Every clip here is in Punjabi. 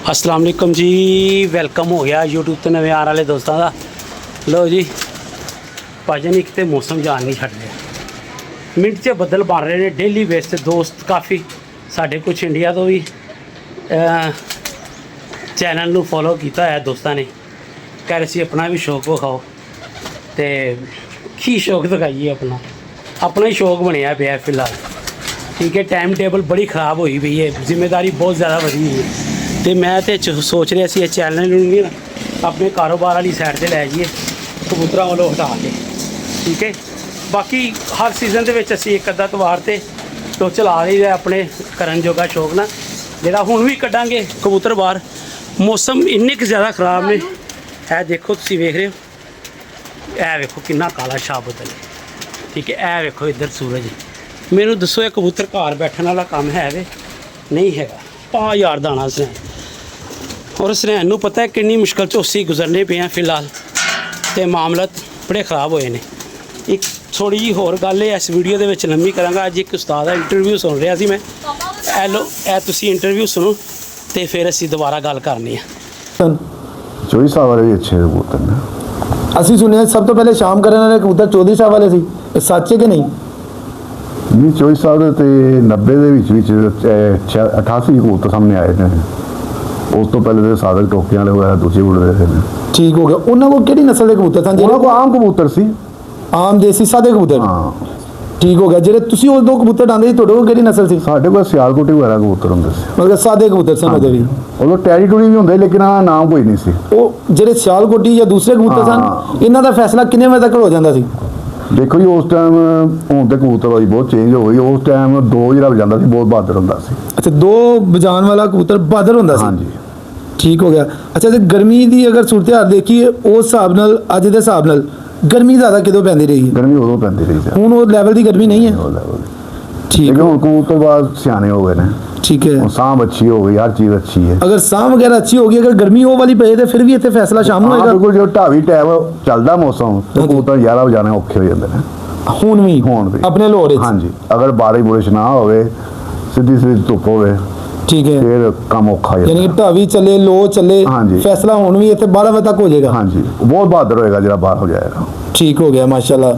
अस्सलाम वालेकुम जी, वेलकम हो गया यूट्यूब ते नवे आने वाले दोस्तों का। लो जी भाजन एक तो मौसम जान नहीं छड़ रहा, मिनट च बदल बन रहे हैं डेली बेस ते। दोस्त काफ़ी साढ़े कुछ इंडिया तो भी चैनल नू फॉलो किया है दोस्तों ने, कह रहे सी अपना भी शौक विखाओ तो की शौक दिखाइए। अपना ही शौक बनया पे फिलहाल, ठीक है। टाइम टेबल बड़ी ख़राब हुई पई है, जिम्मेदारी बहुत ज़्यादा बढ़ी हुई है। तो मैं तो सोच रहा सी चैनल भी अपने कारोबार वाली साइड से लै जाइए, कबूतरों वालों हटा के, ठीक है। बाकी हर सीजन के एक अद्धा त्यौहार तो चला रही है अपने करन जोगा शौक ना, जोड़ा हुण भी कड्डांगे कबूतर बाहर। मौसम इन्ने क ज़्यादा खराब ने, है देखो तुसीं वेख रहे हो, ऐ वेखो किन्ना काला छा बदल, ठीक है। ऐ वेखो इधर सूरज। मैनू दसो ये कबूतर घर बैठने वाला काम है वे नहीं है। पा यार दाना सरैन, और सरैन नू पता है कितनी मुश्किल चौसी गुजरने पे हैं फिलहाल, तो मामला बड़े ख़राब होए ने। एक थोड़ी जी होर गल है इस वीडियो के विच लम्मी करांगा। अज एक उस्ताद का इंटरव्यू सुन रहा सी मैं, ए लो ए तुसीं इंटरव्यू सुनो तो फिर असीं दोबारा गल करनी है। चौधरी साहब वाले भी अच्छे कबूतर ने। ਅਸੀਂ ਸੁਣਿਆ ਸਭ ਤੋਂ ਪਹਿਲੇ ਸ਼ਾਮ ਕਰਨ ਵਾਲੇ ਕਬੂਤਰ ਚੌਧਰੀ ਸਾਹਿਬ ਵਾਲੇ ਸੀ, ਇਹ ਸੱਚ ਹੈ ਕਿ ਨਹੀਂ? ਜੀ ਚੌਧਰੀ ਸਾਹਿਬ ਦੇ ਤੇ 90 ਦੇ ਵਿੱਚ 88 ਕਬੂਤਰ ਸਾਹਮਣੇ ਆਏ ਨੇ। ਉਸ ਤੋਂ ਪਹਿਲੇ ਦੇ ਸਾਦਕ ਟੋਕਿਆਂ ਵਾਲੇ ਵਗੈਰਾ ਦੂਜੇ ਉੜਦੇ ਨੇ। ਠੀਕ ਹੋ ਗਿਆ। ਉਹਨਾਂ ਕੋਲ ਕਿਹੜੀ ਨਸਲ ਦੇ ਕਬੂਤਰ ਸਨ? ਉਹਨਾਂ ਕੋਲ ਆਮ ਕਬੂਤਰ ਸੀ, ਆਮ ਦੇਸੀ ਸਾਦੇ ਕਬੂਤਰ। ਹਾਂ ਠੀਕ ਹੋ ਗਿਆ। ਜਿਹੜੇ ਤੁਸੀਂ ਉਹ ਦੋ ਕਬੂਤਰ ਡਾਂਦੇ ਸੀ, ਤੁਹਾਡੇ ਕੋਲ ਕਿਹੜੀ ਨਸਲ ਸੀ? ਸਾਡੇ ਕੋਲ ਸਿਆਲਕੋਟੀ ਵਗੈਰਾ ਕਬੂਤਰ ਹੁੰਦੇ ਸੀ, ਮਤਲਬ ਸਾਦੇ ਕਬੂਤਰ ਸਨ ਉਹਦੇ ਵੀ। ਉਦੋਂ ਟੈਰੀਟੋਰੀ ਵੀ ਹੁੰਦੇ ਲੇਕਿਨ ਆ ਨਾਮ ਕੋਈ ਨਹੀਂ ਸੀ। ਉਹ ਜਿਹੜੇ ਸਿਆਲਕੋਟੀ ਜਾਂ ਦੂਸਰੇ ਕਬੂਤਰ ਸਨ, ਇਹਨਾਂ ਦਾ ਫੈਸਲਾ ਕਿੰਨੇ ਵਜੇ ਤੱਕ ਹੋ ਜਾਂਦਾ ਸੀ? ਦੇਖੋ ਜੀ ਉਸ ਟਾਈਮ ਹੁਣ ਤੇ ਕਬੂਤਰਬਾਜ਼ੀ ਬਹੁਤ ਚੇਂਜ ਹੋ ਗਈ। ਉਸ ਟਾਈਮ 2 ਜਿਹੜਾ ਵਜਾਂਦਾ ਸੀ ਬਹੁਤ ਬਹਾਦਰ ਹੁੰਦਾ ਸੀ। ਅੱਛਾ, 2 ਵਜਾਉਣ ਵਾਲਾ ਕਬੂਤਰ ਬਹਾਦਰ ਹੁੰਦਾ ਸੀ। ਹਾਂਜੀ ਠੀਕ ਹੋ ਗਿਆ। ਅੱਛਾ, ਤੇ ਗਰਮੀ ਦੀ ਅਗਰ ਸੂਰਤ ਹਾਲ ਦੇਖੀਏ ਉਸ ਹਿਸਾਬ ਨਾਲ, ਅੱਜ ਦੇ ਹਿਸਾਬ ਨਾਲ ਗਰਮੀ ਜ਼ਿਆਦਾ ਕਿਦੋਂ ਪੈਂਦੀ ਰਹੀ ਹੈ? ਗਰਮੀ ਉਦੋਂ ਪੈਂਦੀ ਰਹੀ ਸੀ, ਹੁਣ ਉਹ ਲੈਵਲ ਦੀ ਗਰਮੀ ਨਹੀਂ ਹੈ। ਉਹ ਲੈਵਲ ਠੀਕ ਲੇਕਿਨ ਹੈ, ਹੁਣ ਕਬੂਤਰਬਾਜ਼ ਸਿਆਣੇ ਹੋ ਗਏ ਨੇ। ਠੀਕ ਹੈ। ਹੁਣ ਸਾਂਭ ਅੱਛੀ ਹੋ ਗਈ, ਹਰ ਚੀਜ਼ ਅੱਛੀ ਹੈ। ਅਗਰ ਸਾਹ ਵਗੈਰਾ ਅੱਛੀ ਹੋ ਗਈ, ਅਗਰ ਗਰਮੀ ਉਹ ਵਾਲੀ ਪਏ ਤੇ ਫਿਰ ਵੀ ਇੱਥੇ ਫੈਸਲਾ ਸ਼ਾਮ ਨੂੰ ਹਾਂ ਹੋਏਗਾ। ਬਿਲਕੁਲ, ਜੋ ਢਾਵੀ ਟਾਈਮ ਚੱਲਦਾ ਮੌਸਮ ਤੇ ਕਬੂਤਰ 11 ਵਜਾਣੇ ਔਖੇ ਹੋ ਜਾਂਦੇ ਨੇ। ਹੁਣ ਵੀ ਵੀ ਆਪਣੇ ਲਾਹੌਰ ਵਿੱਚ? ਹਾਂਜੀ, ਅਗਰ ਬਾਰਿਸ਼ ਬੁਰਿਸ਼ ਨਾ ਹੋਵੇ, ਸਿੱਧੀ ਧੁੱਪ ਹੋਵੇ, ਠੀਕ ਹੈ। ਫਿਰ ਕੰਮ ਔਖਾ ਹੋ ਯਾਨੀ ਜਾਂਦਾ। ਕਿ ਢਾਵੀ ਚੱਲੇ, ਲੋ ਚੱਲੇ, ਹਾਂਜੀ। ਫੈਸਲਾ ਹੁਣ ਵੀ ਇੱਥੇ 12 ਵਜੇ ਤੱਕ ਹੋ ਜਾਏਗਾ। ਹਾਂਜੀ, ਬਹੁਤ ਬਹਾਦਰ ਹੋਏਗਾ ਜਿਹੜਾ ਬਾਹਰ ਹੋ ਜਾਏਗਾ। ਠੀਕ ਹੋ ਗਿਆ, ਮਾਸ਼ਾਅੱਲਾ।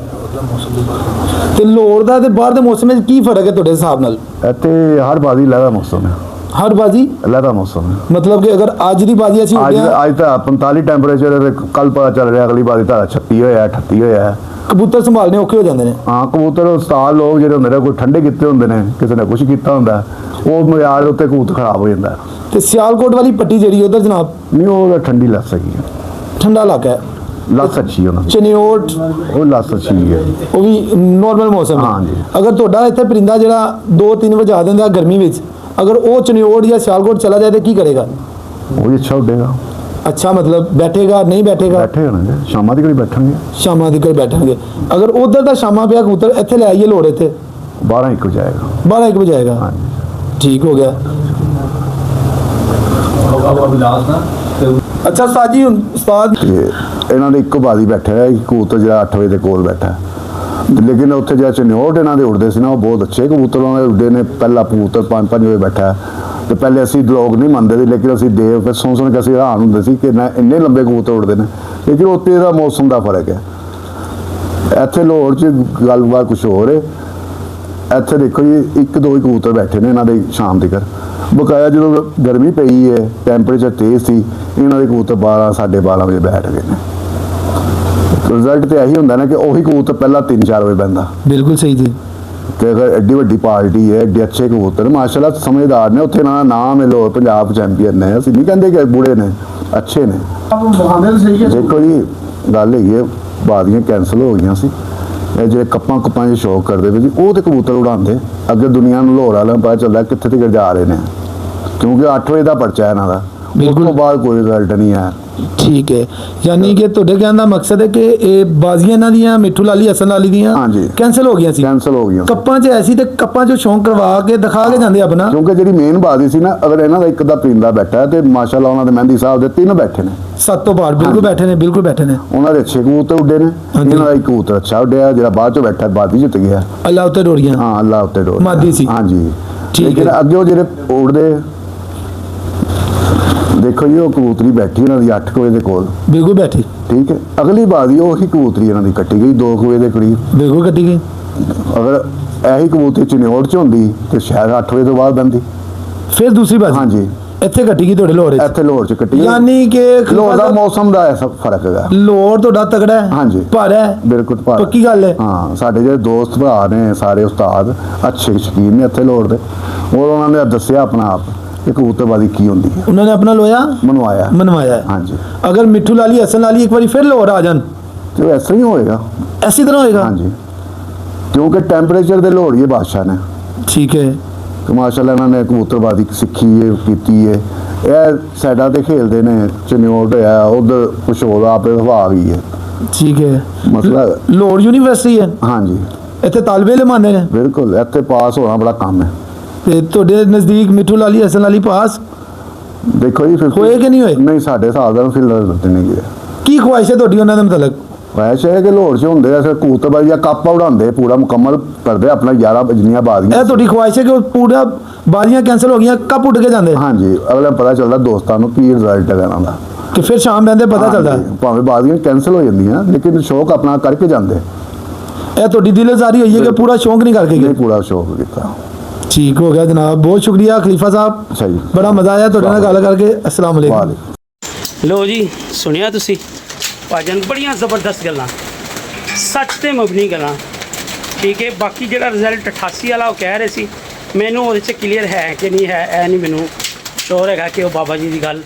ਤੇ ਲਾਹੌਰ ਦਾ ਤੇ ਬਾਹਰ ਦੇ ਮੌਸਮ ਵਿੱਚ ਕੀ ਫਰਕ ਹੈ ਤੁਹਾਡੇ ਹਿਸਾਬ ਨਾਲ? ਇੱਥੇ ਹਰ ਬਾਜ਼ੀ ਲਹਿਦਾ ਮੌਸਮ ਹੈ, ਹਰ ਬਾਜੀ ਲਹਿਦਾ ਮੌਸਮ ਹੈ। ਮਤਲਬ ਕਿ ਅਗਰ ਅੱਜ ਦੀ ਬਾਜੀ ਅਸੀਂ ਅੱਜ ਉੱਡਿਆ, ਅੱਜ ਤਾਂ 45 ਟੈਂਪਰੇਚਰ ਹੈ, ਤੇ ਕੱਲ ਪਤਾ ਚੱਲ ਰਿਹਾ ਅਗਲੀ ਬਾਜ਼ੀ ਤਾਂ 36 ਹੋਇਆ, 38 ਹੋਇਆ। ਕਬੂਤਰ ਸੰਭਾਲਣੇ ਔਖੇ ਹੋ ਜਾਂਦੇ ਨੇ। ਹਾਂ, ਕਬੂਤਰ ਉਸਤਾਦ ਲੋਕ ਜਿਹੜੇ ਹੁੰਦੇ ਨੇ, ਕੋਈ ਠੰਡੇ ਕੀਤੇ ਹੁੰਦੇ ਨੇ, ਕਿਸੇ ਨੇ ਕੁਝ ਕੀਤਾ ਹੁੰਦਾ, ਉਹ ਮਿਆਰ ਦੇ ਉੱਤੇ ਕਬੂਤਰ ਖਰਾਬ ਹੋ ਜਾਂਦਾ। ਤੇ ਸਿਆਲਕੋਟ ਵਾਲੀ ਪੱਟੀ ਜਿਹੜੀ ਉਧਰ ਜਨਾਬ ਨਹੀਂ, ਉਹ ਤਾਂ ਠੰਡੀ ਲੱਸ ਹੈਗੀ ਹੈ, ਠੰਡਾ ਇਲਾਕਾ ਹੈ। ਲੱਸ ਅੱਛੀ ਉਹਨਾਂ ਦੀ, ਚਨਿਓਟ ਉਹ ਲੱਸ ਅੱਛੀ ਹੈ। ਉਹ ਵੀ ਨੋਰਮਲ ਮੌਸਮ ਹੈ। ਹਾਂਜੀ। ਅਗਰ ਤੁਹਾਡਾ ਇੱਥੇ ਪਰਿੰਦਾ ਜਿਹੜਾ 2-3 ਵਜਾ ਦਿੰਦਾ ਗਰਮੀ ਵਿੱਚ, ਅਗਰ ਉਹ ਚਨਿਓਟ ਜਾਂ ਸਿਆਲਕੋਟ ਚਲਾ ਜਾਏ ਤਾਂ ਕੀ ਕਰੇਗਾ? ਉਹ ਵੀ ਅੱਛਾ ਉੱਡੇਗਾ। ਅੱਛਾ, ਮਤਲਬ ਬੈਠੇਗਾ ਨਹੀਂ ਬੈਠੇਗਾ? ਬੈਠੇ ਹੋਣਗੇ, ਸ਼ਾਮਾਂ ਦੀ ਘੜੀ ਬੈਠਣਗੇ। ਸ਼ਾਮਾਂ ਦੀ ਘਰ ਬੈਠਣਗੇ। ਅਗਰ ਉਧਰ ਦਾ ਸ਼ਾਮਾਂ ਪਿਆ ਕਬੂਤਰ ਇੱਥੇ ਲੈ ਆਈਏ ਲੋੜ, ਇੱਥੇ 12-1 ਜਾਏਗਾ। 12-1 ਵਜੇ ਆਏਗਾ। ਹਾਂਜੀ। ਠੀਕ ਹੋ ਗਿਆ। ਅੱਛਾ ਸਾਜੀ, ਹੁਣ ਉਸਤਾਦ ਤੇ ਇਹਨਾਂ ਦੇ ਇੱਕੋ ਬਾਜ਼ੀ ਬੈਠਾ ਹੈ, ਇੱਕ ਕਬੂਤਰ ਜਿਹੜਾ 8 ਵਜੇ ਦੇ ਕੋਲ ਬੈਠਾ ਹੈ। ਲੇਕਿਨ ਉੱਥੇ ਜਿਹੜਾ ਚਨਿਓਟ ਇਹਨਾਂ ਦੇ ਉੱਡਦੇ ਸੀ ਨਾ, ਉਹ ਬਹੁਤ ਅੱਛੇ ਕਬੂਤਰ ਉਹਨਾਂ ਦੇ ਉੱਡੇ ਨੇ। ਪਹਿਲਾ ਕਬੂਤਰ 5-5 ਵਜੇ ਬੈਠਾ ਹੈ, ਤੇ ਪਹਿਲੇ ਅਸੀਂ ਲੋਕ ਨਹੀਂ ਮੰਨਦੇ ਸੀ, ਲੇਕਿਨ ਅਸੀਂ ਦੇਖ ਕੇ ਸੁਣ ਕੇ ਅਸੀਂ ਹੈਰਾਨ ਹੁੰਦੇ ਸੀ ਕਿ ਇੰਨੇ ਲੰਬੇ ਕਬੂਤਰ ਉੱਡਦੇ ਨੇ। ਲੇਕਿਨ ਉੱਥੇ ਦਾ ਮੌਸਮ ਦਾ ਫਰਕ ਹੈ। ਇੱਥੇ ਲਾਹੌਰ 'ਚ ਗੱਲਬਾਤ ਕੁਛ ਹੋਰ ਹੈ। ਇੱਥੇ ਦੇਖੋ ਜੀ, 1-2 ਹੀ ਕਬੂਤਰ ਬੈਠੇ ਨੇ ਇਹਨਾਂ ਦੇ ਸ਼ਾਮ ਤੱਕ। ਬਕਾਇਆ ਜਦੋਂ ਗਰਮੀ ਪਈ ਹੈ, ਟੈਂਪਰੇਚਰ ਤੇਜ਼ ਸੀ, ਇਹਨਾਂ ਦੇ ਕਬੂਤਰ 12-12:30 ਵਜੇ ਬੈਠ ਗਏ ਨੇ। ਰਿਜ਼ਲਟ ਤੇ ਇਹੀ ਹੁੰਦਾ ਨਾ ਕਿ ਉਹੀ ਕਬੂਤਰ ਪਹਿਲਾਂ 3-4 ਵਜੇ ਬਹਿੰਦਾ। ਬਿਲਕੁਲ ਸਹੀ ਜੀ। ਤੇ ਅਗਰ ਐਡੀ ਵੱਡੀ ਪਾਰਟੀ ਹੈ, ਐਡੇ ਅੱਛੇ ਕਬੂਤਰ, ਮਾਸ਼ਾਅੱਲਾ ਸਮਝਦਾਰ ਨੇ, ਉੱਥੇ ਨਾ ਨਾਮ ਹੈ ਲੋ ਪੰਜਾਬ ਚੈਂਪੀਅਨ ਨੇ। ਅਸੀਂ ਨਹੀਂ ਕਹਿੰਦੇ ਕਿ ਬੁੜੇ ਨੇ, ਅੱਛੇ ਨੇ। ਦੇਖੋ ਜੀ, ਗੱਲ ਹੈਗੀ ਹੈ, ਬਾਜ਼ੀਆਂ ਕੈਂਸਲ ਹੋ ਗਈਆਂ ਸੀ। ਇਹ ਜਿਹੜੇ ਕੱਪਾਂ 'ਚ ਸ਼ੌਕ ਕਰਦੇ ਪਏ ਸੀ, ਉਹ ਤੇ ਕਬੂਤਰ ਉਡਾਉਂਦੇ। ਅੱਗੇ ਦੁਨੀਆ ਨੂੰ ਲਾਹੌਰ ਵਾਲਿਆਂ ਨੂੰ ਪਤਾ ਚੱਲਦਾ ਕਿੱਥੇ ਤੱਕ ਜਾ ਰਹੇ ਨੇ, ਕਿਉਂਕਿ 8 ਵਜੇ ਦਾ ਪਰਚਾ ਇਹਨਾਂ ਦਾ। ਉਸ ਤੋਂ ਬਾਅਦ ਕੋਈ ਰਿਜ਼ਲਟ ਨਹੀਂ ਆਇਆ। ਠੀਕ ਹੈ, ਯਾਨੀ ਕਿ ਤੁਹਾਡੇ ਕਹਿਣ ਦਾ ਮਕਸਦ ਹੈ ਕਿ ਇਹ ਬਾਜ਼ੀਆਂ ਇਹਨਾਂ ਦੀਆਂ ਮਿੱਠੂ ਲਾਲੀ ਹਸਨ ਲਾਲੀ ਦੀਆਂ ਹਾਂਜੀ ਕੈਂਸਲ ਹੋ ਗਈਆਂ ਸੀ। ਕੈਂਸਲ ਹੋ ਗਈਆਂ ਕੱਪਾਂ 'ਚ ਐਸੀ ਤੇ ਕੱਪਾਂ 'ਚੋਂ ਸ਼ੌਂਕ ਕਰਵਾ ਕੇ ਦਿਖਾ ਕੇ ਜਾਂਦੇ ਆਪਣਾ। ਕਿਉਂਕਿ ਜਿਹੜੀ ਮੇਨ ਬਾਜ਼ੀ ਸੀ ਨਾ, ਅਗਰ ਇਹਨਾਂ ਦਾ ਇੱਕ ਦਾ ਪਰਿੰਦਾ ਬੈਠਾ ਹੈ ਤੇ ਮਾਸ਼ਾਅੱਲਾ ਉਹਨਾਂ ਦੇ ਮਹਿੰਦੀ ਸਾਹਿਬ ਦੇ 3 ਬੈਠੇ ਨੇ। 7 ਤੋਂ ਬਾਹਰ ਬਿਲਕੁਲ ਬੈਠੇ ਨੇ, ਬਿਲਕੁਲ ਬੈਠੇ ਨੇ। ਉਹਨਾਂ ਦੇ ਅੱਛੇ ਕਬੂਤਰ ਉੱਡੇ ਨੇ, ਇਹਨਾਂ ਦਾ ਇੱਕ ਕਬੂਤਰ ਅੱਛਾ ਉੱਡਿਆ, ਜਿਹੜਾ ਬਾਅਦ ਚੋਂ ਬੈਠਾ ਬਾਦੀ ਜਿੱਤ ਗਿਆ। ਅੱਲਾ ਉੱਤੇ ਡੋਰੀਆਂ। ਹਾਂ, ਅੱਲਾ ਉੱਤੇ ਡੋਰ ਮਾਦੀ ਸੀ। ਹਾਂਜੀ, ਠੀਕ ਹੈ। ਲੇਕਿਨ ਅੱਗੇ ਉਹ ਜਿਹੜੇ ਉੱਡਦੇ ਦੇਖੋ ਜੀ ਉਹ ਕਬੂਤਰੀ ਬੈਠੀ ਇਹਨਾਂ ਦੀ 8 ਵਜੇ ਦੇ ਕੋਲ, ਬਿਲਕੁਲ ਬੈਠੀ, ਠੀਕ ਹੈ। ਅਗਲੀ ਬਾਰੀ ਉਹੀ ਕਬੂਤਰੀ ਇਹਨਾਂ ਦੀ ਕੱਟੀ ਗਈ 2 ਵਜੇ ਦੇ ਕਰੀਬ। ਬਿਲਕੁਲ ਕੱਟੀ ਗਈ। ਅਗਰ ਇਹੀ ਕਬੂਤਰੀ ਚਨਿਓੜ 'ਚ ਹੁੰਦੀ ਤੇ ਸ਼ਾਇਦ 8 ਵਜੇ ਤੋਂ ਬਾਅਦ ਬੰਦੀ। ਫਿਰ ਦੂਸਰੀ ਬਾਜੀ ਹਾਂਜੀ, ਇੱਥੇ ਕੱਟੀ ਗਈ ਤੁਹਾਡੇ ਲਾਹੌਰ 'ਚ। ਇੱਥੇ ਲਾਹੌਰ 'ਚ ਕੱਟੀ ਗਈ। ਯਾਨੀ ਕਿ ਲਾਹੌਰ ਦਾ ਮੌਸਮ ਦਾ ਐਸਾ ਫਰਕ ਹੈਗਾ। ਲਾਹੌਰ ਤੁਹਾਡਾ ਤਗੜਾ ਹੈ, ਹਾਂਜੀ। ਭਾਰਾ ਹੈ, ਬਿਲਕੁਲ ਭਾਰਾ। ਪੱਕੀ ਗੱਲ ਹੈ। ਹਾਂ, ਸਾਡੇ ਜਿਹੜੇ ਦੋਸਤ ਭਰਾ ਨੇ ਸਾਰੇ ਉਸਤਾਦ ਅੱਛੇ ਸ਼ੌਕੀਨ ਨੇ ਇੱਥੇ ਲਾਹੌਰ ਦੇ, ਔਰ ਉਹਨਾਂ ਨੇ ਦੱਸਿਆ ਆਪਣਾ ਆਪ ਕਿ ਕਬੂਤਰਬਾਜ਼ੀ ਕੀ ਹੁੰਦੀ ਹੈ, ਉਹਨਾਂ ਨੇ ਆਪਣਾ ਲੋਹਾ ਮਨਵਾਇਆ। ਮਨਵਾਇਆ ਹੈ। ਹਾਂਜੀ, ਅਗਰ ਮਿੱਠੂ ਲਾਲੀ ਹਸਨ ਲਾਲੀ ਇੱਕ ਵਾਰੀ ਫਿਰ ਲਾਹੌਰ ਆ ਜਾਣ, ਤੇ ਐਸਾ ਹੀ ਹੋਏਗਾ। ਐਸੀ ਤਰ੍ਹਾਂ ਹੋਏਗਾ। ਹਾਂਜੀ, ਕਿਉਂਕਿ ਟੈਂਪਰੇਚਰ ਦੇ ਲਾਹੌਰੀਏ ਬਾਦਸ਼ਾਹ ਨੇ, ਠੀਕ ਹੈ। ਕਿ ਮਾਸ਼ਾਅੱਲਾ ਇਹਨਾਂ ਨੇ ਕਬੂਤਰਬਾਜ਼ੀ ਸਿੱਖੀ ਹੈ, ਕੀਤੀ ਹੈ। ਇਹ ਸਾਈਡਾਂ ਤੇ ਖੇਲਦੇ ਨੇ, ਚਨਿਓੜ ਹੈ ਉਧਰ ਕੁਛ ਹੋਰ ਆਪੇ ਹਵਾ ਗਈ ਹੈ, ਠੀਕ ਹੈ। ਮਸਲਾ। ਲਾਹੌਰ ਯੂਨੀਵਰਸਿਟੀ ਹੈ, ਹਾਂਜੀ, ਇੱਥੇ ਤਾਲਬੇ ਇਲਮ ਆਉਂਦੇ ਨੇ, ਬਿਲਕੁਲ ਇੱਥੇ ਪਾਸ ਹੋਣਾ ਬੜਾ ਕੰਮ ਹੈ। ਤੇ ਤੁਹਾਡੇ ਨਜ਼ਦੀਕ ਮਿੱਠੂ ਲਾਲੀ ਹਸਨ ਲਾਲੀ ਪਾਸ ਦੇਖੋ ਜੀ ਹੋਏ ਕਿ ਨਹੀਂ ਹੋਏ? ਨਹੀਂ, ਸਾਡੇ ਹਿਸਾਬ ਨਾਲ ਫਿਲਹਾਲ ਦਿੱਤੇ ਨਹੀਂ ਗਏ। ਕੀ ਖੁਆਇਸ਼ ਹੈ ਤੁਹਾਡੀ ਉਹਨਾਂ ਦੇ ਮੁਤਲਕ? ਵੈਸੇ ਹੈ ਕਿ ਲਾਹੌਰ 'ਚ ਹੁੰਦੇ ਆ ਕਬੂਤਰਬਾਜ਼ੀ ਜਾਂ ਕਾਪਾ ਉਡਾਉਂਦੇ, ਪੂਰਾ ਮੁਕੰਮਲ ਕਰਦੇ ਆਪਣਾ 11 ਜਿੰਨੀਆਂ ਬਾਜ਼ੀਆਂ। ਇਹ ਤੁਹਾਡੀ ਖੁਆਇਸ਼ ਹੈ ਕਿ ਉਹ ਪੂਰਾ ਬਾਜ਼ੀਆਂ ਕੈਂਸਲ ਹੋ ਗਈਆਂ, ਕੱਪ ਉੱਡ ਕੇ ਜਾਂਦੇ, ਹਾਂਜੀ, ਅਗਲਾ ਪਤਾ ਚੱਲਦਾ ਦੋਸਤਾਂ ਨੂੰ ਕੀ ਰਿਜ਼ਲਟ ਹੈ ਇਹਨਾਂ ਦਾ, ਕਿ ਫਿਰ ਸ਼ਾਮ ਬਹਿੰਦੇ ਪਤਾ ਚੱਲਦਾ। ਹਾਂਜੀ, ਭਾਵੇਂ ਬਾਜ਼ੀਆਂ ਕੈਂਸਲ ਹੋ ਜਾਂਦੀਆਂ ਲੇਕਿਨ ਸ਼ੌਕ ਆਪਣਾ ਕਰਕੇ ਜਾਂਦੇ। ਇਹ ਤੁਹਾਡੀ ਦਿਲਜ਼ਾਰੀ ਹੋਈ ਹੈ ਕਿ ਪੂਰਾ ਸ਼ੌਂਕ ਨਹੀਂ ਕਰਕੇ ਨਹੀਂ, ਗਏ। ਪੂਰਾ ਸ਼ੌਕ ਕੀਤਾ। ਠੀਕ ਹੋ ਗਿਆ ਜਨਾਬ, ਬਹੁਤ ਸ਼ੁਕਰੀਆ ਖਲੀਫਾ ਸਾਹਿਬ, ਅੱਛਾ ਜੀ, ਬੜਾ ਮਜ਼ਾ ਆਇਆ ਤੁਹਾਡੇ ਨਾਲ ਗੱਲ ਕਰਕੇ। ਅਸਲਾਮ ਵਾਲੇਕੁਮ। ਵਾਲੇਕੁਮ। ਲੋ ਜੀ, ਸੁਣਿਆ ਤੁਸੀਂ ਭਾਜਨ, ਬੜੀਆਂ ਜ਼ਬਰਦਸਤ ਗੱਲਾਂ, ਸੱਚ ਤੇ ਮਬਨੀ ਗੱਲਾਂ, ਠੀਕ ਹੈ। ਬਾਕੀ ਜਿਹੜਾ ਰਿਜ਼ਲਟ 88 ਵਾਲਾ ਉਹ ਕਹਿ ਰਹੇ ਸੀ, ਮੈਨੂੰ ਉਹਦੇ 'ਚ ਕਲੀਅਰ ਹੈ ਕਿ ਨਹੀਂ ਹੈ, ਇਹ ਨਹੀਂ ਮੈਨੂੰ ਸ਼ੋਰ ਹੈਗਾ ਕਿ ਉਹ ਬਾਬਾ ਜੀ ਦੀ ਗੱਲ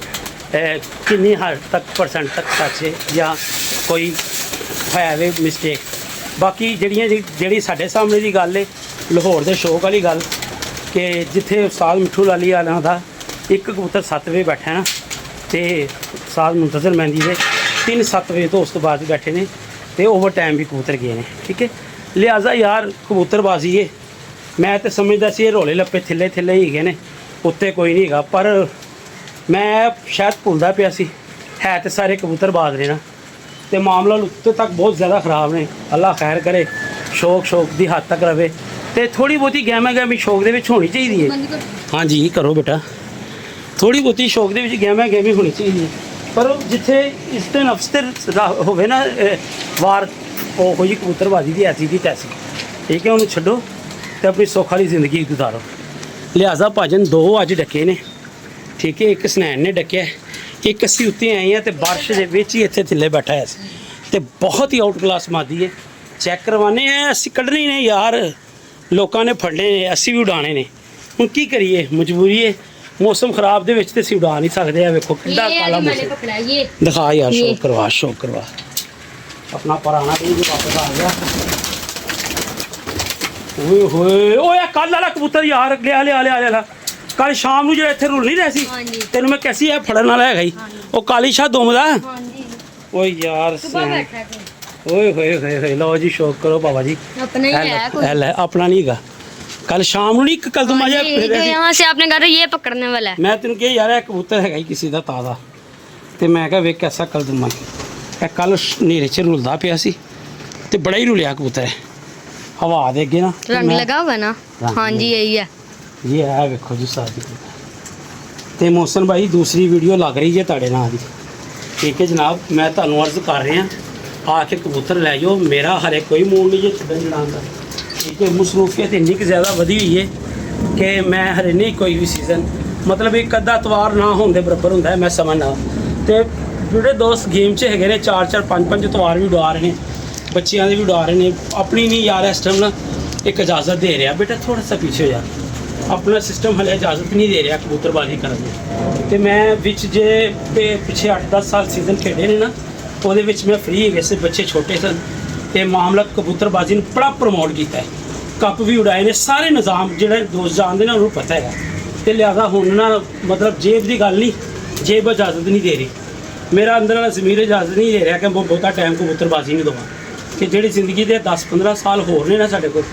ਕਿੰਨੀ ਹੱਦ ਤੱਕ ਪਰਸੈਂਟ ਤੱਕ ਸੱਚ ਹੈ ਜਾਂ ਕੋਈ ਹੈ ਵੇ ਮਿਸਟੇਕ। ਬਾਕੀ ਜਿਹੜੀ ਸਾਡੇ ਸਾਹਮਣੇ ਦੀ ਗੱਲ ਹੈ, ਲਾਹੌਰ ਦੇ ਸ਼ੌਕ ਵਾਲੀ ਗੱਲ, ਕਿ ਜਿੱਥੇ ਉਸਤਾਦ ਮਿੱਠੂ ਲਾਲੀ ਵਾਲਿਆਂ ਦਾ ਇੱਕ ਕਬੂਤਰ 7 ਵਜੇ ਬੈਠਾ ਨਾ, ਤੇ ਉਸਤਾਦ ਮੁੰਤਜ਼ਰ ਮਹਿੰਦੀ ਦੇ 3-7 ਵਜੇ ਤੋਂ ਉਸ ਤੋਂ ਬਾਅਦ ਬੈਠੇ ਨੇ, ਤੇ ਓਵਰ ਟਾਈਮ ਵੀ ਕਬੂਤਰ ਗਏ ਨੇ, ਠੀਕ ਹੈ। ਲਿਹਾਜ਼ਾ ਯਾਰ ਕਬੂਤਰਬਾਜ਼ੀ ਹੈ, ਮੈਂ ਤਾਂ ਸਮਝਦਾ ਸੀ ਇਹ ਰੋਲੇ ਲੱਪੇ ਥੱਲੇ ਹੀ ਹੈਗੇ ਨੇ, ਉੱਤੇ ਕੋਈ ਨਹੀਂ ਹੈਗਾ। ਪਰ ਮੈਂ ਸ਼ਾਇਦ ਭੁੱਲਦਾ ਪਿਆ ਸੀ, ਹੈ ਤੇ ਸਾਰੇ ਕਬੂਤਰਬਾਜ਼ ਨੇ ਨਾ, ਤੇ ਮਾਮਲਾ ਉੱਤੇ ਤੱਕ ਬਹੁਤ ਜ਼ਿਆਦਾ ਖ਼ਰਾਬ ਨੇ। ਅੱਲਾ ਖੈਰ ਕਰੇ, ਸ਼ੌਕ ਦੀ ਹੱਦ ਤੱਕ ਰਵੇ, ਤੇ ਥੋੜ੍ਹੀ ਬਹੁਤੀ ਗਹਿਮਾ ਸ਼ੌਕ ਦੇ ਵਿੱਚ ਹੋਣੀ ਚਾਹੀਦੀ ਹੈ। ਹਾਂਜੀ ਕਰੋ ਬੇਟਾ, ਥੋੜ੍ਹੀ ਬਹੁਤੀ ਸ਼ੌਕ ਦੇ ਵਿੱਚ ਗਹਿਮਾ ਹੋਣੀ ਚਾਹੀਦੀ ਹੈ। ਪਰ ਉਹ ਜਿੱਥੇ ਇਸ ਤੇ ਨਫਸ ਤੇ ਹੋਵੇ ਨਾ ਵਾਰ, ਉਹ ਜੀ ਕਬੂਤਰਬਾਜ਼ੀ ਦੀ ਐਸੀ ਦੀ ਤੈਸੀ, ਠੀਕ ਹੈ। ਉਹਨੂੰ ਛੱਡੋ ਤੇ ਆਪਣੀ ਸੁੱਖ ਵਾਲੀ ਜ਼ਿੰਦਗੀ ਗੁਜ਼ਾਰੋ। ਲਿਹਾਜ਼ਾ ਭਾਜਨ 2 ਅੱਜ ਡੱਕੇ ਨੇ, ਠੀਕ ਹੈ। ਇੱਕ ਸਨੈਨ ਨੇ ਡੱਕਿਆ, ਇੱਕ ਅਸੀਂ ਉੱਤੇ ਆਏ ਹਾਂ, ਤੇ ਬਾਰਿਸ਼ ਦੇ ਵਿੱਚ ਹੀ ਇੱਥੇ ਥੱਲੇ ਬੈਠਾ ਹੈ ਸੀ, ਤੇ ਬਹੁਤ ਹੀ ਆਊਟ ਕਲਾਸ ਮਾਦੀ ਹੈ। ਚੈੱਕ ਕਰਵਾਨੇ ਆ, ਅਸੀਂ ਕੱਢਣੇ ਨੇ ਯਾਰ, ਲੋਕਾਂ ਨੇ ਫੜਨੇ ਨੇ, ਅਸੀਂ ਵੀ ਉਡਾਣੇ ਨੇ। ਹੁਣ ਕੀ ਕਰੀਏ, ਮਜਬੂਰੀ ਹੈ। ਮੌਸਮ ਖਰਾਬ ਦੇ ਵਿੱਚ ਤੇ ਅਸੀਂ ਉਡਾ ਨਹੀਂ ਸਕਦੇ। ਆ ਵੇਖੋ ਕਿੰਨਾ ਕਾਲਾ ਮੌਸਮ, ਦਿਖਾ ਯਾਰ, ਸ਼ੌਕ ਕਰਵਾ ਆਪਣਾ ਪੁਰਾਣਾ ਵੀ ਵਾਪਸ ਆ ਗਿਆ। ਓਏ ਹੋਏ, ਓਏ ਕੱਲ ਵਾਲਾ ਕਬੂਤਰ ਯਾਰ, ਲਿਆ ਕੱਲ ਸ਼ਾਮ ਨੂੰ ਜਿਹੜਾ ਇੱਥੇ ਰੁਲ ਨਹੀਂ ਰਿਹਾ ਸੀ, ਤੈਨੂੰ ਮੈਂ ਕੈਸੀ ਇਹ ਫੜਨ ਵਾਲਾ ਹੈਗਾ ਹੀ, ਉਹ ਕਾਲੀ ਸ਼ਾਹ ਦੁਮ ਦਾ। ਓਏ ਯਾਰ, ਓਏ ਹੋਏ, ਲਓ ਜੀ ਸ਼ੌਕ ਕਰੋ ਬਾਬਾ ਜੀ, अपना ही है कोई। ਲੈ ਆਪਣਾ ਨਹੀਂ ਹੈਗਾ। ਕੱਲ ਸ਼ਾਮ ਨੂੰ ਨਹੀਂ, ਇੱਕ ਕੱਲ ਤੋਂ हाँ ਮਜ਼ਾ जी, जो यहाँ से आपने कहा था ये पकड़ने वाला है। ਮੈਂ ਤੈਨੂੰ ਕਿਹਾ ਯਾਰ ਇਹ ਕਬੂਤਰ ਹੈਗਾ ਹੀ ਕਿਸੇ ਦਾ ਤਾਜ਼ਾ, ਤੇ ਮੈਂ ਕਿਹਾ ਵੇਖ ਕੈਸਾ ਕਲਦਮਾ। ਇਹ ਕੱਲ ਹਨੇਰੇ 'ਚ ਰੁਲਦਾ ਪਿਆ ਸੀ, ਤੇ ਬੜਾ ਹੀ ਰੁਲਿਆ ਕਬੂਤਰ ਹੈ ਹਵਾ ਦੇ ਅੱਗੇ ਨਾ। रंग लगा हुआ ना? रंग हाँ जी यही है। ਇਹ ਹੈ ਵੇਖੋ ਜੀ ਸਾਡੀ। ਤੇ ਮੋਹਸਨ ਭਾਈ ਦੂਸਰੀ ਵੀਡੀਓ ਲੱਗ ਰਹੀ ਜੇ ਤੁਹਾਡੇ ਨਾਲ ਦੀ, ਠੀਕ ਹੈ ਜਨਾਬ। ਮੈਂ ਤੁਹਾਨੂੰ ਅਰਜ਼ ਕਰ ਰਿਹਾ, ਆ ਕੇ ਕਬੂਤਰ ਲੈ ਜਾਓ, ਮੇਰਾ ਹਰੇ ਕੋਈ ਮੂਡ ਨਹੀਂ ਜੇ ਛੱਡਣ ਜਣਾਉਣ ਦਾ, ਠੀਕ ਹੈ। ਮਸਰੂਫੀਅਤ ਇੰਨੀ ਕੁ ਜ਼ਿਆਦਾ ਵਧੀ ਹੋਈ ਹੈ ਕਿ ਮੈਂ ਹਰੇ ਨਹੀਂ ਕੋਈ ਵੀ ਸੀਜ਼ਨ, ਮਤਲਬ ਇੱਕ ਅੱਧਾ ਇਤਵਾਰ ਨਾ ਹੋਣ ਦੇ ਬਰਾਬਰ ਹੁੰਦਾ ਹੈ, ਮੈਂ ਸਮਝਦਾ। ਤੇ ਜਿਹੜੇ ਦੋਸਤ ਗੇਮ 'ਚ ਹੈਗੇ ਨੇ 4-4 5-5 ਇਤਵਾਰ ਵੀ ਉਡਾ ਰਹੇ ਨੇ, ਬੱਚਿਆਂ ਦੇ ਵੀ ਉਡਾ ਰਹੇ ਨੇ, ਆਪਣੀ ਨਹੀਂ ਯਾਰ ਇਸ ਟਾਈਮ ਨਾ ਇੱਕ ਇਜਾਜ਼ਤ ਦੇ ਰਿਹਾ, ਬੇਟਾ ਥੋੜਾ ਸਾ ਪਿੱਛੇ ਹੋ ਜਾ, ਆਪਣਾ ਸਿਸਟਮ ਹਲੇ ਇਜਾਜ਼ਤ ਨਹੀਂ ਦੇ ਰਿਹਾ ਕਬੂਤਰਬਾਜ਼ੀ ਕਰਨ ਦੀ। ਤੇ ਮੈਂ ਵਿੱਚ ਜੇ ਪਿੱਛੇ 8-10 ਸਾਲ ਸੀਜ਼ਨ ਖੇਡੇ ਨੇ ਨਾ, ਉਹਦੇ ਵਿੱਚ ਮੈਂ ਫ੍ਰੀ ਹੈਗੇ ਸੀ, ਬੱਚੇ ਛੋਟੇ ਸਨ, ਤੇ ਮਾਮਲਾ ਕਬੂਤਰਬਾਜ਼ੀ ਨੂੰ ਬੜਾ ਪ੍ਰਮੋਟ ਕੀਤਾ ਹੈ, ਕੱਪ ਵੀ ਉਡਾਏ ਨੇ, ਸਾਰੇ ਨਿਜ਼ਾਮ ਜਿਹੜੇ ਦੋਸਤ ਜਾਣਦੇ ਨੇ ਉਹਨੂੰ ਪਤਾ ਹੈਗਾ। ਤੇ ਲਿਹਾਜ਼ਾ ਹੁਣ ਨਾ ਮਤਲਬ ਜੇਬ ਦੀ ਗੱਲ ਨਹੀਂ, ਜੇਬ ਇਜਾਜ਼ਤ ਨਹੀਂ ਦੇ ਰਹੀ, ਮੇਰਾ ਅੰਦਰ ਵਾਲਾ ਜ਼ਮੀਰ ਇਜਾਜ਼ਤ ਨਹੀਂ ਦੇ ਰਿਹਾ ਕਿ ਮੈਂ ਬਹੁਤਾ ਟਾਈਮ ਕਬੂਤਰਬਾਜ਼ੀ ਨਹੀਂ ਦੇਵਾਂ, ਕਿ ਜਿਹੜੀ ਜ਼ਿੰਦਗੀ ਦੇ 10-15 ਸਾਲ ਹੋਰ ਨੇ ਨਾ ਸਾਡੇ ਕੋਲ,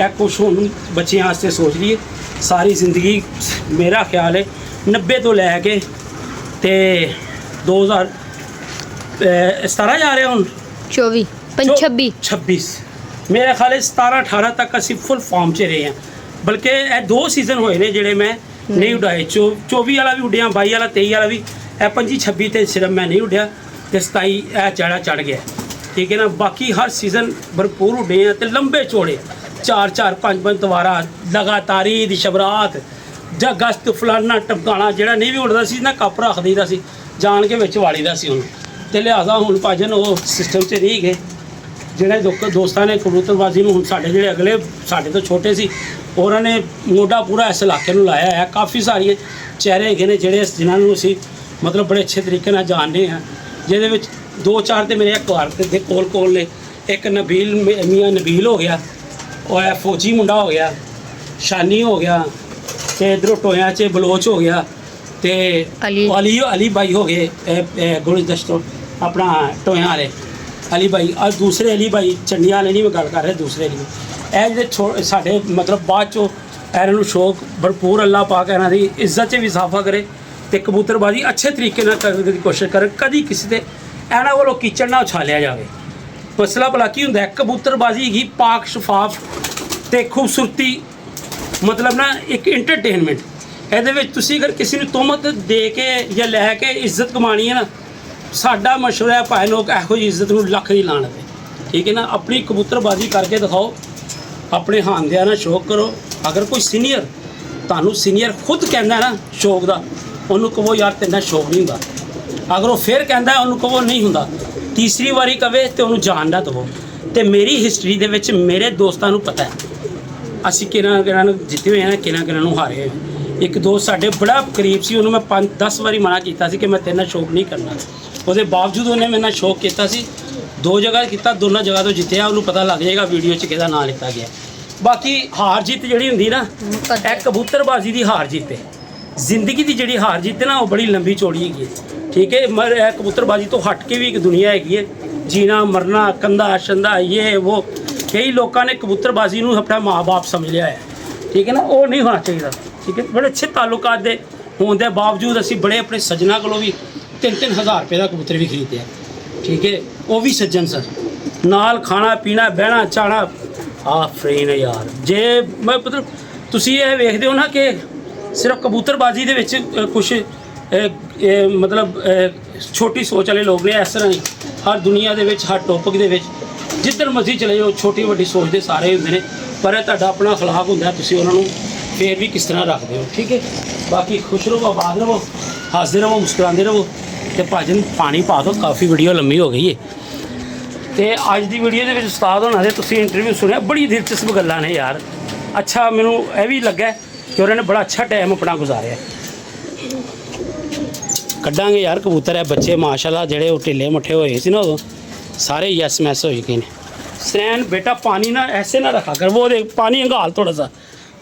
ਇਹ ਕੁਛ ਹੁਣ ਬੱਚਿਆਂ ਵਾਸਤੇ ਸੋਚ ਲਈਏ। ਸਾਰੀ ਜ਼ਿੰਦਗੀ ਮੇਰਾ ਖਿਆਲ ਹੈ 90 ਤੋਂ ਲੈ ਕੇ ਤੇ 2017 ਜਾ ਰਿਹਾ ਹੁਣ 24 26 ਮੇਰਾ ਖਿਆਲ ਹੈ 17-18 ਤੱਕ ਅਸੀਂ ਫੁੱਲ ਫਾਰਮ 'ਚ ਰਹੇ ਹਾਂ। ਬਲਕਿ ਇਹ 2 ਸੀਜ਼ਨ ਹੋਏ ਨੇ ਜਿਹੜੇ ਮੈਂ ਨਹੀਂ ਉਡਾਏ, 24 ਵਾਲਾ ਵੀ ਉੱਡਿਆ, 22 ਵਾਲਾ, 23 ਵਾਲਾ ਵੀ, ਇਹ 25 26 ਤੇ ਸਿਰਫ ਮੈਂ ਨਹੀਂ ਉੱਡਿਆ ਤੇ 27 ਇਹ ਚਾੜਾ ਚੜ ਗਿਆ, ਠੀਕ ਹੈ ਨਾ। ਬਾਕੀ ਹਰ ਸੀਜ਼ਨ ਭਰਪੂਰ ਉੱਡੇ ਆ ਤੇ ਲੰਬੇ ਚੌੜੇ 4-4 5-5 ਦੁਬਾਰਾ ਲਗਾਤਾਰੀ ਦੀ ਸ਼ਬਰਾਤ ਜਾਂ ਗਸਤ ਫਲਾਨਾ ਟਪਕਾਣਾ, ਜਿਹੜਾ ਨਹੀਂ ਵੀ ਉੱਡਦਾ ਸੀ ਨਾ ਕੱਪ ਰੱਖ ਦਈਦਾ ਸੀ, ਜਾਣ ਕੇ ਵਿੱਚ ਵਾਲੀਦਾ ਸੀ ਉਹਨੂੰ। ਤੇ ਲਿਹਾਜ਼ਾ ਹੁਣ ਭਾਜਨ ਉਹ ਸਿਸਟਮ 'ਚ ਨਹੀਂ ਗਏ। ਜਿਹੜੇ ਦੋਸਤਾਂ ਨੇ ਕਬੂਤਰਬਾਜ਼ੀ ਨੂੰ ਹੁਣ ਸਾਡੇ ਜਿਹੜੇ ਅਗਲੇ ਸਾਡੇ ਤੋਂ ਛੋਟੇ ਸੀ ਉਹਨਾਂ ਨੇ ਮੋਢਾ ਪੂਰਾ ਇਸ ਇਲਾਕੇ ਨੂੰ ਲਾਇਆ ਹੈ। ਕਾਫੀ ਸਾਰੀਆਂ ਚਿਹਰੇ ਹੈਗੇ ਨੇ ਜਿਹੜੇ ਜਿਨ੍ਹਾਂ ਨੂੰ ਅਸੀਂ ਮਤਲਬ ਬੜੇ ਅੱਛੇ ਤਰੀਕੇ ਨਾਲ ਜਾਣਦੇ ਹਾਂ, ਜਿਹਦੇ ਵਿੱਚ 2-4 ਤੇ ਮੇਰੇ ਘਰ ਦੇ ਕੋਲ ਨੇ। ਇੱਕ ਨਬੀਲ ਮੀਆਂ ਨਬੀਲ ਹੋ ਗਿਆ, ਉਹ ਹੈ ਫੌਜੀ ਮੁੰਡਾ ਹੋ ਗਿਆ, ਸ਼ਾਨੀ ਹੋ ਗਿਆ, ਤੇ ਇਧਰੋਂ ਟੋਇਆਂ 'ਚ ਬਲੋਚ ਹੋ ਗਿਆ, ਤੇ ਅਲੀ ਬਾਈ ਹੋ ਗਏ ਗੁਰਦਸ਼ਤ ਆਪਣਾ ਟੋਇਆਂ ਵਾਲੇ ਅਲੀ ਬਾਈ, ਔਰ ਦੂਸਰੇ ਅਲੀ ਬਾਈ ਚੰਡੀਆਂ ਵਾਲੇ ਨਹੀਂ ਮੈਂ ਗੱਲ ਕਰ ਰਿਹਾ, ਦੂਸਰੇ ਅਲੀ। ਇਹ ਜਿਹੜੇ ਸਾਡੇ ਮਤਲਬ ਬਾਅਦ 'ਚੋਂ ਇਹਨਾਂ ਨੂੰ ਸ਼ੌਕ ਭਰਪੂਰ ਅੱਲਾਹ ਪਾਕ ਇਹਨਾਂ ਦੀ ਇੱਜ਼ਤ 'ਚ ਵੀ ਇਜ਼ਾਫਾ ਕਰੇ ਤੇ ਕਬੂਤਰਬਾਜ਼ੀ ਅੱਛੇ ਤਰੀਕੇ ਨਾਲ ਕਰਨ ਦੀ ਕੋਸ਼ਿਸ਼ ਕਰਨ। ਕਦੀ ਕਿਸੇ ਤੇ ਇਹਨਾਂ ਵੱਲੋਂ ਕੀਚੜ ਨਾ ਉਛਾਲਿਆ ਜਾਵੇ। ਮਸਲਾ ਭਲਾ ਕੀ ਹੁੰਦਾ ਹੈ, ਕਬੂਤਰਬਾਜ਼ੀ ਹੈਗੀ ਪਾਕ ਸ਼ਫਾਫ ਤੇ ਖੂਬਸੂਰਤੀ, ਮਤਲਬ ਨਾ ਇੱਕ ਇੰਟਰਟੇਨਮੈਂਟ। ਇਹਦੇ ਵਿੱਚ ਤੁਸੀਂ ਅਗਰ ਕਿਸੇ ਨੂੰ ਤੋਹਮਤ ਦੇ ਕੇ ਜਾਂ ਲੈ ਕੇ ਇੱਜ਼ਤ ਕਮਾਣੀ ਹੈ ਨਾ, ਸਾਡਾ ਮਸ਼ਵਰਾ ਹੈ ਭਾਵੇਂ ਲੋਕ ਇਹੋ ਜਿਹੀ ਇੱਜ਼ਤ ਨੂੰ ਲੱਖ ਦੀ ਲਾਣਤ ਹੈ, ਠੀਕ ਹੈ ਨਾ। ਆਪਣੀ ਕਬੂਤਰਬਾਜ਼ੀ ਕਰਕੇ ਦਿਖਾਓ, ਆਪਣੇ ਹਾਨਦਿਆਂ ਨਾਲ ਸ਼ੌਕ ਕਰੋ। ਅਗਰ ਕੋਈ ਸੀਨੀਅਰ ਤੁਹਾਨੂੰ ਸੀਨੀਅਰ ਖੁਦ ਕਹਿੰਦਾ ਨਾ ਸ਼ੌਕ ਦਾ, ਉਹਨੂੰ ਕਹੋ ਯਾਰ ਤੇਨਾਂ ਸ਼ੌਕ ਨਹੀਂ ਹੁੰਦਾ। ਅਗਰ ਉਹ ਫਿਰ ਕਹਿੰਦਾ ਉਹਨੂੰ ਕਹੋ ਨਹੀਂ ਹੁੰਦਾ, ਤੀਸਰੀ ਵਾਰੀ ਕਵੇ ਤੇ ਉਹਨੂੰ ਜਾਣ ਨਾ ਦੇਵੋ। ਤੇ ਮੇਰੀ ਹਿਸਟਰੀ ਦੇ ਵਿੱਚ ਮੇਰੇ ਦੋਸਤਾਂ ਨੂੰ ਪਤਾ ਹੈ ਅਸੀਂ ਕਿਹਨਾਂ ਨੂੰ ਜਿੱਤੇ ਹੋਏ ਹਾਂ, ਕਿਹਨਾਂ ਨੂੰ ਹਾਰੇ ਹੋਏ। ਇੱਕ ਦੋਸਤ ਸਾਡੇ ਬੜਾ ਕਰੀਬ ਸੀ, ਉਹਨੂੰ ਮੈਂ 5-10 ਵਾਰੀ ਮਨਾ ਕੀਤਾ ਸੀ ਕਿ ਮੈਂ ਤੇਰੇ ਨਾਲ ਸ਼ੌਕ ਨਹੀਂ ਕਰਨਾ। ਉਹਦੇ ਬਾਵਜੂਦ ਉਹਨੇ ਮੇਰੇ ਨਾਲ ਸ਼ੌਕ ਕੀਤਾ ਸੀ। 2 ਜਗ੍ਹਾ ਕੀਤਾ, ਦੋਨਾਂ ਜਗ੍ਹਾ ਤੋਂ ਜਿੱਤਿਆ। ਉਹਨੂੰ ਪਤਾ ਲੱਗ ਜਾਏਗਾ ਵੀਡੀਓ 'ਚ ਕਿਹਦਾ ਨਾਂ ਲਿੱਤਾ ਗਿਆ। ਬਾਕੀ ਹਾਰ ਜਿੱਤ ਜਿਹੜੀ ਹੁੰਦੀ ਨਾ, ਇਹ ਕਬੂਤਰਬਾਜ਼ੀ ਦੀ ਹਾਰ ਜਿੱਤ ਹੈ। ਜ਼ਿੰਦਗੀ ਦੀ ਜਿਹੜੀ ਹਾਰ ਜਿੱਤ ਹੈ ਨਾ, ਉਹ ਬੜੀ ਲੰਬੀ ਚੌੜੀ ਹੈਗੀ ਹੈ, ਠੀਕ ਹੈ। ਮਰ ਇਹ ਕਬੂਤਰਬਾਜ਼ੀ ਤੋਂ ਹਟ ਕੇ ਵੀ ਇੱਕ ਦੁਨੀਆ ਹੈਗੀ ਹੈ, ਜੀਣਾ ਮਰਨਾ, ਕੰਧਾ ਸ਼ੰਦਾ, ਇਹ ਉਹ। ਕਈ ਲੋਕਾਂ ਨੇ ਕਬੂਤਰਬਾਜ਼ੀ ਨੂੰ ਆਪਣਾ ਮਾਂ-ਬਾਪ ਸਮਝ ਲਿਆ ਹੈ, ਠੀਕ ਹੈ ਨਾ। ਉਹ ਨਹੀਂ ਹੋਣਾ ਚਾਹੀਦਾ, ਠੀਕ ਹੈ। ਬੜੇ ਅੱਛੇ ਤਾਲੁਕਾਤ ਦੇ ਹੋਣ ਦੇ ਬਾਵਜੂਦ ਅਸੀਂ ਬੜੇ ਆਪਣੇ ਸੱਜਣਾ ਕੋਲੋਂ ਵੀ 3-3 ਹਜ਼ਾਰ ਰੁਪਏ ਦਾ ਕਬੂਤਰ ਵੀ ਖਰੀਦਿਆ, ਠੀਕ ਹੈ। ਉਹ ਵੀ ਸੱਜਣ ਸਰ ਨਾਲ ਖਾਣਾ ਪੀਣਾ ਬਹਿਣਾ ਚਾਹਣਾ ਆਫਰੀਨ ਯਾਰ। ਜੇ ਮੈਂ ਮਤਲਬ ਤੁਸੀਂ ਇਹ ਵੇਖਦੇ ਹੋ ਨਾ ਕਿ ਸਿਰਫ ਕਬੂਤਰਬਾਜ਼ੀ ਦੇ ਵਿੱਚ ਕੁਛ ਮਤਲਬ ਛੋਟੀ ਸੋਚ ਵਾਲੇ ਲੋਕ ਨੇ, ਇਸ ਤਰ੍ਹਾਂ ਨਹੀਂ। ਹਰ ਦੁਨੀਆ ਦੇ ਵਿੱਚ ਹਰ ਟੌਪਿਕ ਦੇ ਵਿੱਚ ਜਿੱਧਰ ਮਰਜ਼ੀ ਚਲੇ ਜਾਓ, ਛੋਟੀ ਵੱਡੀ ਸੋਚ ਦੇ ਸਾਰੇ ਹੁੰਦੇ ਨੇ, ਪਰ ਇਹ ਤੁਹਾਡਾ ਆਪਣਾ ਅਖਲਾਕ ਹੁੰਦਾ, ਤੁਸੀਂ ਉਹਨਾਂ ਨੂੰ ਫੇਰ ਵੀ ਕਿਸ ਤਰ੍ਹਾਂ ਰੱਖਦੇ ਹੋ, ਠੀਕ ਹੈ। ਬਾਕੀ ਖੁਸ਼ ਰਹੋ, ਆਬਾਦ ਰਹੋ, ਹੱਸਦੇ ਰਹੋ, ਮੁਸਕਰਾਉਂਦੇ ਰਹੋ। ਤੇ ਭਾਜਨ ਪਾਣੀ ਪਾ ਦਿਓ, ਕਾਫੀ ਵੀਡੀਓ ਲੰਮੀ ਹੋ ਗਈ ਹੈ। ਤੇ ਅੱਜ ਦੀ ਵੀਡੀਓ ਦੇ ਵਿੱਚ ਉਸਤਾਦ ਹੋਣਾ ਦੇ ਤੁਸੀਂ ਇੰਟਰਵਿਊ ਸੁਣਿਆ, ਬੜੀ ਦਿਲਚਸਪ ਗੱਲਾਂ ਨੇ ਯਾਰ। ਅੱਛਾ ਮੈਨੂੰ ਇਹ ਵੀ ਲੱਗਾ ਕਿ ਉਹਨਾਂ ਨੇ ਬੜਾ ਅੱਛਾ ਟਾਈਮ ਆਪਣਾ ਗੁਜ਼ਾਰਿਆ। ਕੱਢਾਂਗੇ ਯਾਰ ਕਬੂਤਰ ਹੈ ਬੱਚੇ ਮਾਸ਼ਾਅੱਲਾ ਜਿਹੜੇ ਉਹ ਢਿੱਲੇ ਮੁੱਠੇ ਹੋਏ ਸੀ ਨਾ, ਉਦੋਂ ਸਾਰੇ ਯਸ ਮੈਸ ਹੋਏ ਗਏ ਨੇ। सैन बेटा पानी ना ऐसे ना रखा कर, वो देख पानी हंगाल थोड़ा सा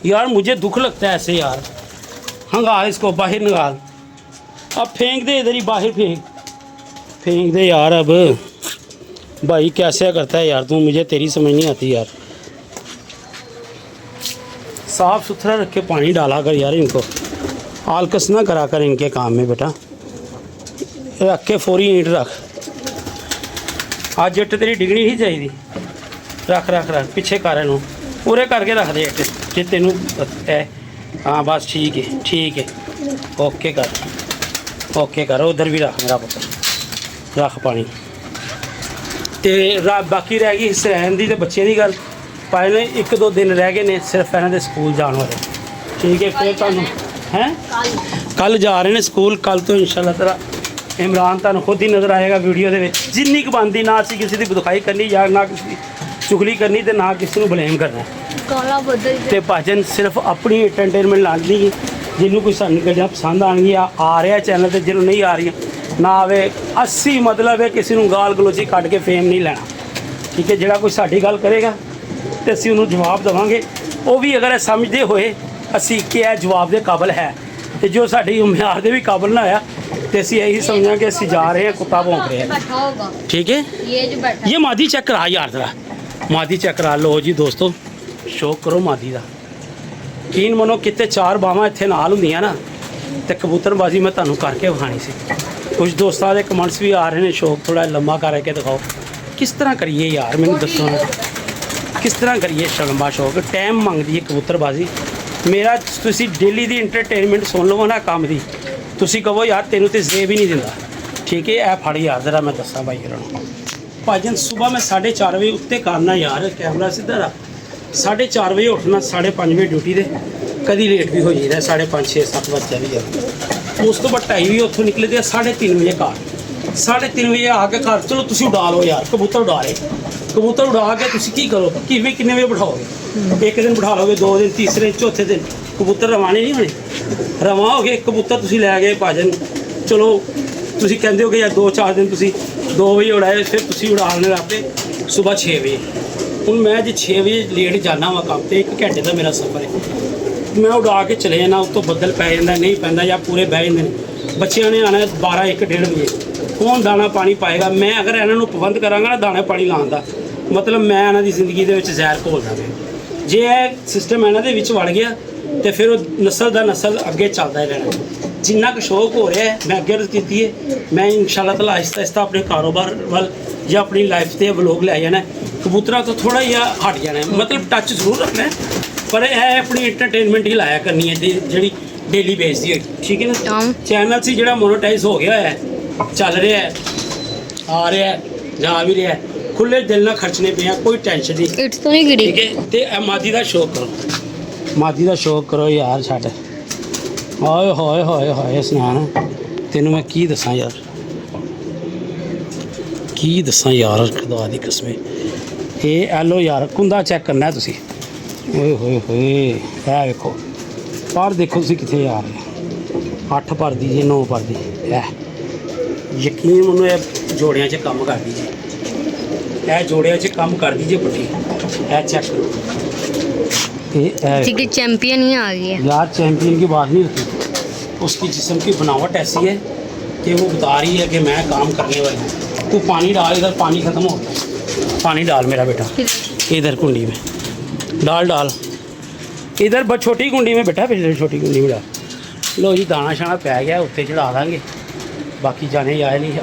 यार, मुझे दुख लगता है ऐसे यार। हंगाल इसको बाहर निकाल, अब फेंक दे इधर ही बाहर, फेंक दे यार। अब भाई कैसे करता है यार तू, मुझे तेरी समझ नहीं आती यार। साफ़ सुथरा रख के पानी डाला कर यार, इनको आलकस ना करा कर इनके काम में बेटा। रख के फौरी ईंट रख, आज जट तेरी डिगनी ही चाहिए। रख रख रख पिछे कर इनू पूरे करके रख दे जे तेनू है। हाँ बस ठीक है ओके कर उधर भी रख मेरा पुत्र, रख पानी। तो बाकी रह गई सरैन की तो बच्चों की गल, पाए ने 1-2 दिन रह गए ने सिर्फ इन्हों के स्कूल जाने वाले, ठीक है। फिर तुम हैं कल जा रहे हैं स्कूल, कल तो इंशाअल्लाह तेरा इमरान तुहानूं खुद ही नज़र आएगा वीडियो के जिन्नी क बनती, ना असीं किसी की दुखाई करनी या ना किसी की चुगली करनी तो ना किसी को ब्लेम करना। तो भाजन सिर्फ अपनी एंटरटेनमेंट लानी, जिन्होंने कोई सानूं गल्लां पसंद आएंगियां आ रहा चैनल पर, जिन्होंने नहीं आ रही ना आवे। अस्सी मतलब है किसी को गाल गलोची कट के फेम नहीं लेना, ठीक है। जिहड़ा कोई साडी गल करेगा तो असीं उहनूं जवाब देवांगे, वो भी अगर समझते होए असीं कि यह जवाब के काबिल है, तो जो साडी म्यार दे भी काबिल ना होया तो असीं यही समझा कि असीं जा रहे हैं कुत्ता भौंक रहे हैं, ठीक है। ये मादी चेक करा यार जरा, मादी चेक करा लो जी दोस्तों, शौक करो मादी का। यकीन मनो कितने 4 बावां इत्थे नाल हुंदियां ना तो कबूतरबाजी मैं तुहानूं करके विखानी सी। कुछ दोस्तों के कमेंट्स भी आ रहे हैं, शौक थोड़ा लंबा करके दिखाओ। किस तरह करिए यार मैनूं दसो ना, किस तरह करिए लंबा शौक, टाइम मंगदी है कबूतरबाजी। मेरा तुसीं डेली दी इंटरटेनमेंट सुन लवो ना काम दी, ਤੁਸੀਂ ਕਹੋ ਯਾਰ ਤੈਨੂੰ ਤੇ ਜ਼ੇਬ ਹੀ ਨਹੀਂ ਦਿੰਦਾ, ਠੀਕ ਹੈ। ਇਹ ਫੜ ਯਾਰ ਜ਼ਰਾ ਮੈਂ ਦੱਸਾਂ ਭਾਈ ਹੋਰਾਂ ਨੂੰ। ਭਾਜਨ ਸਵੇਰ ਮੈਂ 4:30 ਵਜੇ ਉੱਤੇ ਕਰਨਾ ਯਾਰ, ਕੈਮਰਾ ਸਿੱਧਾ ਰੱਖ। 4:30 ਵਜੇ ਉੱਠਣਾ, 5:30 ਵਜੇ ਡਿਊਟੀ ਦੇ, ਕਦੀ ਲੇਟ ਵੀ ਹੋ ਜਾਈਦਾ, 5:30 6 7 ਵਜੇ ਚਲੀ ਜਾਂਦਾ। ਉਸ ਤੋਂ ਬਾਅਦ 2:30 ਵਜੇ ਉੱਥੋਂ ਨਿਕਲਦੇ ਆ, 3:30 ਵਜੇ ਘਰ। 3:30 ਵਜੇ ਆ ਕੇ ਘਰ, ਚਲੋ ਤੁਸੀਂ ਉਡਾ ਲਓ ਯਾਰ, ਕਬੂਤਰ ਉਡਾ ਲਏ। ਕਬੂਤਰ ਉਡਾ ਕੇ ਤੁਸੀਂ ਕੀ ਕਰੋ, ਕਿੰਨੇ ਵਜੇ ਬਿਠਾਓਗੇ? ਇੱਕ ਦਿਨ ਬਿਠਾ ਲਓਗੇ, 2 ਦਿਨ, ਤੀਸਰੇ ਚੌਥੇ ਦਿਨ ਕਬੂਤਰ ਰਵਾਨੇ ਨਹੀਂ ਹੋਣੇ। ਰਵਾਂ ਹੋ ਗਏ ਕਬੂਤਰ, ਤੁਸੀਂ ਲੈ ਗਏ ਭਾਜਨ, ਚਲੋ ਤੁਸੀਂ ਕਹਿੰਦੇ ਹੋਗੇ ਯਾਰ 2-4 ਦਿਨ ਤੁਸੀਂ 2 ਵਜੇ ਉਡਾਏ, ਫਿਰ ਤੁਸੀਂ ਉਡਾਉਣ ਲੱਗੇ ਸਵੇਰ 6 ਵਜੇ। ਹੁਣ ਮੈਂ ਜੇ 6 ਵਜੇ ਲੇਟ ਜਾਣਾ ਵਾ ਕੰਮ ਤੇ, 1 ਘੰਟੇ ਦਾ ਮੇਰਾ ਸਫ਼ਰ ਹੈ, ਮੈਂ ਉਡਾ ਕੇ ਚਲੇ ਜਾਣਾ, ਉੱਤੋਂ ਬੱਦਲ ਪੈ ਜਾਂਦਾ, ਨਹੀਂ ਪੈਂਦਾ, ਜਾਂ ਪੂਰੇ ਬਹਿ ਜਾਂਦੇ ਨੇ। ਬੱਚਿਆਂ ਨੇ ਆਉਣਾ 12, 1, 1:30 ਵਜੇ, ਕੌਣ ਦਾਣਾ ਪਾਣੀ ਪਾਏਗਾ? ਮੈਂ ਅਗਰ ਇਹਨਾਂ ਨੂੰ ਪਾਬੰਦ ਕਰਾਂਗਾ ਨਾ ਦਾਣਾ ਪਾਣੀ ਲਾਉਣ ਦਾ, ਮਤਲਬ ਮੈਂ ਇਹਨਾਂ ਦੀ ਜ਼ਿੰਦਗੀ ਦੇ ਵਿੱਚ ਜ਼ਹਿਰ ਘੋਲਦਾ ਪਿਆ। ਜੇ ਇਹ ਸਿਸਟਮ ਇਹਨਾਂ ਦੇ ਵਿੱਚ ਵੜ ਗਿਆ ਤੇ ਫਿਰ ਉਹ ਨਸਲ ਦਾ ਨਸਲ ਅੱਗੇ ਚੱਲਦਾ ਹੀ ਰਹਿਣਾ। ਜਿੰਨਾ ਕੁ ਸ਼ੌਕ ਹੋ ਰਿਹਾ ਹੈ, ਮੈਂ ਅੱਗੇ ਅਰਜ਼ ਕੀਤੀ ਹੈ, ਮੈਂ ਇਨਸ਼ਾਅੱਲਾ ਤਾਲਾ ਆਹਿਸਤਾ ਆਪਣੇ ਕਾਰੋਬਾਰ ਵੱਲ ਜਾਂ ਆਪਣੀ ਲਾਈਫ ਤੇ ਵਲੋਗ ਲੈ ਜਾਣਾ। ਕਬੂਤਰਾਂ ਤੋਂ ਥੋੜਾ ਜਿਹਾ ਹਟ ਜਾਣਾ, ਮਤਲਬ ਟੱਚ ਜ਼ਰੂਰ ਰੱਖਣਾ ਹੈ, ਪਰ ਇਹ ਆਪਣੀ ਐਂਟਰਟੇਨਮੈਂਟ ਹੀ ਲਾਇਆ ਕਰਨੀ ਹੈ, ਜਿਹੜੀ ਡੇਲੀ ਬੇਸ ਦੀ ਹੋਈ, ਠੀਕ ਹੈ ਨਾ। ਚੈਨਲ ਸੀ ਜਿਹੜਾ ਮੋਨੋਟਾਈਜ਼ ਹੋ ਗਿਆ ਹੈ, ਚੱਲ ਰਿਹਾ ਹੈ, ਆ ਰਿਹਾ ਹੈ, ਜਾ ਵੀ ਰਿਹਾ ਹੈ, ਖੁੱਲੇ ਦਿਲ ਨਾਲ ਖਰਚਣੇ ਪਏ ਆ, ਕੋਈ ਟੈਨਸ਼ਨ ਨਹੀਂ, इट्स तो नहीं गिरी। ਠੀਕ ਹੈ। ਤੇ ਇਹ ਮਾਦੀ ਦਾ ਸ਼ੌਕ ਕਰੋ, ਮਾਦੀ ਦਾ ਸ਼ੌਕ ਕਰੋ ਯਾਰ ਛੱਡ। ਹਾਏ ਹਾਏ ਹਾਏ ਹਾਏ ਸੁਨਾਨ, ਤੈਨੂੰ ਮੈਂ ਕੀ ਦੱਸਾਂ ਯਾਰ, ਕੀ ਦੱਸਾਂ ਯਾਰ, ਖੁਦਾ ਦੀ ਕਸਮ। ਇਹ ਐਲੋ ਯਾਰ, ਕੁੰਦਾ ਚੈੱਕ ਕਰਨਾ ਤੁਸੀਂ। ਓਏ ਹੋਏ ਹੋਏ, ਇਹ ਵੇਖੋ ਪਰ ਦੇਖੋ ਤੁਸੀਂ ਕਿੱਥੇ ਯਾਰ, 8 ਭਰਦੀ ਜੀ, 9 ਭਰਦੀ। ਇਹ ਯਕੀਨ ਮੈਨੂੰ, ਇਹ ਜੋੜਿਆਂ 'ਚ ਕੰਮ ਕਰਦੀ ਜੀ, ਇਹ ਜੋੜਿਆਂ 'ਚ ਕੰਮ ਕਰਦੀ ਜੀ ਬੁੱਢੀ। ਇਹ ਚੈੱਕ ਕਰੋ, ठीक है, चैंपियन ही आ गई है। यार चैंपियन की बात नहीं होती, उसकी जिस्म की बनावट ऐसी है कि वो बता रही है कि मैं काम करने वाली हूँ। तू पानी डाल, इधर पानी ख़त्म हो गया, पानी डाल मेरा बेटा, इधर कुंडी में डाल, इधर बस छोटी कुंडी में बेटा, पिछले छोटी कुंडी में डाल। लो जी दाना शाना पै गया, उत्ते चढ़ा देंगे, बाकी जाने आए नहीं।